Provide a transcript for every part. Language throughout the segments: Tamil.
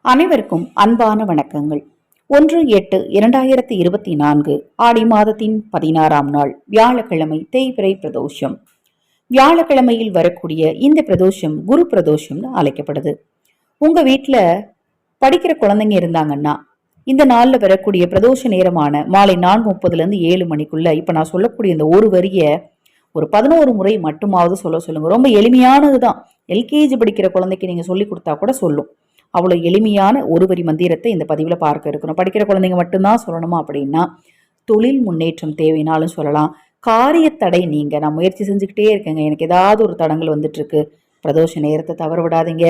அனைவருக்கும் அன்பான வணக்கங்கள். 1/8/2024 ஆடி மாதத்தின் 16ஆம் நாள் வியாழக்கிழமை தேய்பிறை பிரதோஷம். வியாழக்கிழமையில் வரக்கூடிய இந்த பிரதோஷம் குரு பிரதோஷம்னு அழைக்கப்படுது. உங்க வீட்டுல படிக்கிற குழந்தைங்க இருந்தாங்கன்னா இந்த நாள்ல வரக்கூடிய பிரதோஷ நேரமான மாலை 4:30 7 மணிக்குள்ள இப்ப நான் சொல்லக்கூடிய இந்த ஒரு வரிய ஒரு 11 முறை மட்டுமாவது சொல்லுங்க. ரொம்ப எளிமையானதுதான். எல்கேஜி படிக்கிற குழந்தைக்கு நீங்க சொல்லி கொடுத்தா கூட சொல்லும். அவ்வளவு எளிமையான ஒரு வரி மந்திரத்தை இந்த பதிவுல பார்க்க இருக்கணும். படிக்கிற குழந்தைங்க மட்டும்தான் சொல்லணுமா அப்படின்னா, தொழில் முன்னேற்றம் தேவைனாலும் சொல்லலாம். காரியத்தடை நீங்க நான் முயற்சி செஞ்சுக்கிட்டே இருக்கேங்க, எனக்கு ஏதாவது ஒரு தடங்கள் வந்துட்டு இருக்கு, பிரதோஷ நேரத்தை தவற விடாதீங்க.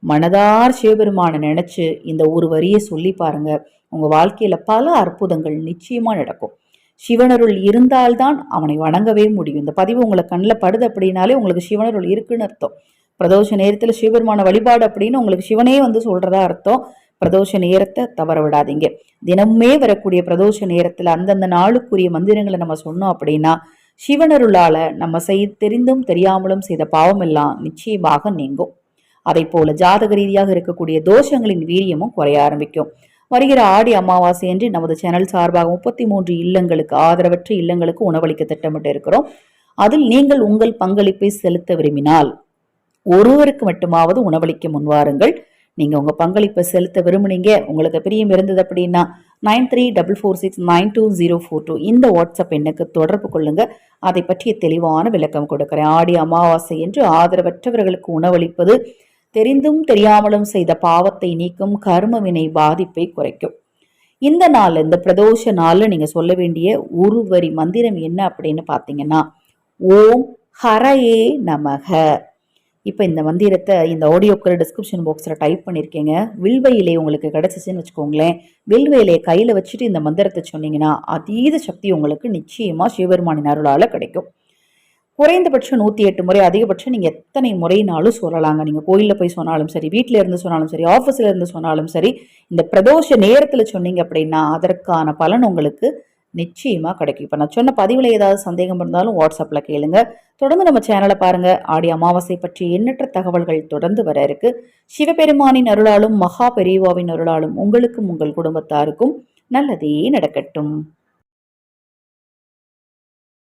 மனதார் சிவபெருமானை நினைச்சு இந்த ஒரு வரியை சொல்லி பாருங்க. உங்க வாழ்க்கையில பல அற்புதங்கள் நிச்சயமா நடக்கும். சிவனருள் இருந்தால்தான் அவனை வணங்கவே முடியும். இந்த பதிவு உங்களை கண்ணில் படுது அப்படின்னாலே உங்களுக்கு சிவனருள் இருக்குன்னு அர்த்தம். பிரதோஷ நேரத்துல சிவபெருமான வழிபாடு அப்படின்னு உங்களுக்கு சிவனே சொல்றதா அர்த்தம். பிரதோஷ நேரத்தை தவற விடாதீங்க. தினமுமே வரக்கூடிய பிரதோஷ நேரத்துல அந்தந்த நாளுக்குரிய மந்திரங்களை நம்ம சொன்னோம் அப்படின்னா சிவனருளால நம்ம தெரிந்தும் தெரியாமலும் செய்த பாவம் எல்லாம் நிச்சயமாக நீங்கும். அதை போல ஜாதக ரீதியாக இருக்கக்கூடிய தோஷங்களின் வீரியமும் குறைய ஆரம்பிக்கும். வருகிற ஆடி அமாவாசை என்று நமது சேனல் சார்பாக 33 இல்லங்களுக்கு, ஆதரவற்ற இல்லங்களுக்கு உணவளிக்க திட்டமிட்டு இருக்கிறோம். அதில் நீங்கள் உங்கள் பங்களிப்பை செலுத்த விரும்பினால் ஒருவருக்கு மட்டுமாவது உணவளிக்க முன்வாருங்கள். நீங்க உங்க பங்களிப்பை செலுத்த விரும்புனீங்க, உங்களுக்கு பிரியம் இருந்தது அப்படின்னா 9344692042 இந்த வாட்ஸ்அப் எண்ணுக்கு தொடர்பு கொள்ளுங்க. அதை பற்றிய தெளிவான விளக்கம் கொடுக்கிறேன். ஆடி அமாவாசை என்று ஆதரவற்றவர்களுக்கு உணவளிப்பது தெரிந்தும் தெரியாமலும் செய்த பாவத்தை நீக்கும், கர்ம வினை பாதிப்பை குறைக்கும். இந்த நாள், இந்த பிரதோஷ நாள்ல நீங்க சொல்ல வேண்டிய ஒரு வரி மந்திரம் என்ன அப்படின்னு பாத்தீங்கன்னா, ஓம் ஹரயே நமக. இப்போ இந்த மந்திரத்தை இந்த ஆடியோக்கு டிஸ்கிரிப்ஷன் பாக்ஸில் டைப் பண்ணியிருக்கேங்க. வில்வ இலை உங்களுக்கு கிடச்சிச்சின்னு வச்சுக்கோங்களேன். வில்வ இலையை கையில் வச்சுட்டு இந்த மந்திரத்தை சொன்னீங்கன்னா அதீத சக்தி உங்களுக்கு நிச்சயமாக சிவபெருமானின் அருளால் கிடைக்கும். குறைந்தபட்சம் 108 முறை, அதிகபட்சம் நீங்கள் எத்தனை முறைனாலும் சொல்லலாங்க. நீங்கள் கோயிலில் போய் சொன்னாலும் சரி, வீட்டில் இருந்து சொன்னாலும் சரி, ஆஃபீஸில் இருந்து சொன்னாலும் சரி, இந்த பிரதோஷ நேரத்தில் சொன்னீங்க அப்படின்னா அதற்கான பலன் உங்களுக்கு நிச்சயமா கிடைக்கும். இப்ப நான் சொன்ன பதிவுல ஏதாவது சந்தேகம் இருந்தாலும் வாட்ஸ்அப்ல கேளுங்க. தொடர்ந்து நம்ம சேனலை பாருங்க. ஆடி அமாவாசை பற்றி எண்ணற்ற தகவல்கள் தொடர்ந்து வர இருக்கு. சிவபெருமானின் அருளாலும் மகா பெரியவாவின் அருளாலும் உங்களுக்கும் உங்கள் குடும்பத்தாருக்கும் நல்லதே நடக்கட்டும்.